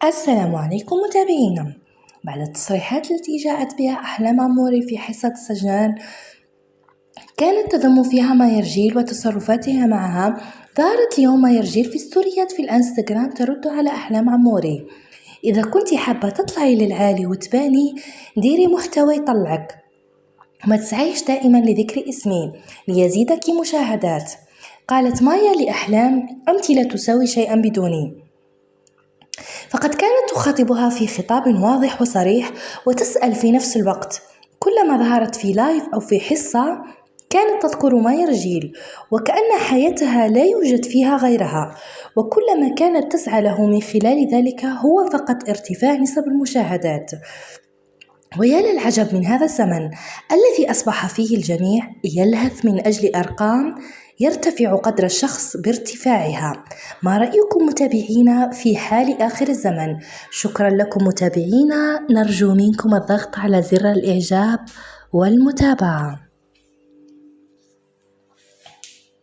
السلام عليكم متابعينا. بعد التصريحات التي جاءت بها أحلام عموري في حصة سجان كانت تضم فيها مايا رجيل وتصرفاتها معها، ظهرت اليوم مايا رجيل في ستوريات في الانستغرام ترد على أحلام عموري. إذا كنت حابة تطلعي للعالي وتباني، ديري محتوى يطلعك، وما تسعيش دائما لذكر اسمي ليزيدك مشاهدات. قالت مايا لأحلام: أنت لا تساوي شيئا بدوني. فقد كانت تخاطبها في خطاب واضح وصريح وتسأل في نفس الوقت. كلما ظهرت في لايف أو في حصة كانت تذكر مايا رجيل، وكأن حياتها لا يوجد فيها غيرها، وكل ما كانت تسعى له من خلال ذلك هو فقط ارتفاع نسب المشاهدات. ويا للعجب من هذا الزمن الذي أصبح فيه الجميع يلهث من أجل أرقام يرتفع قدر الشخص بارتفاعها. ما رأيكم متابعينا في حال آخر الزمن؟ شكرا لكم متابعينا، نرجو منكم الضغط على زر الإعجاب والمتابعة.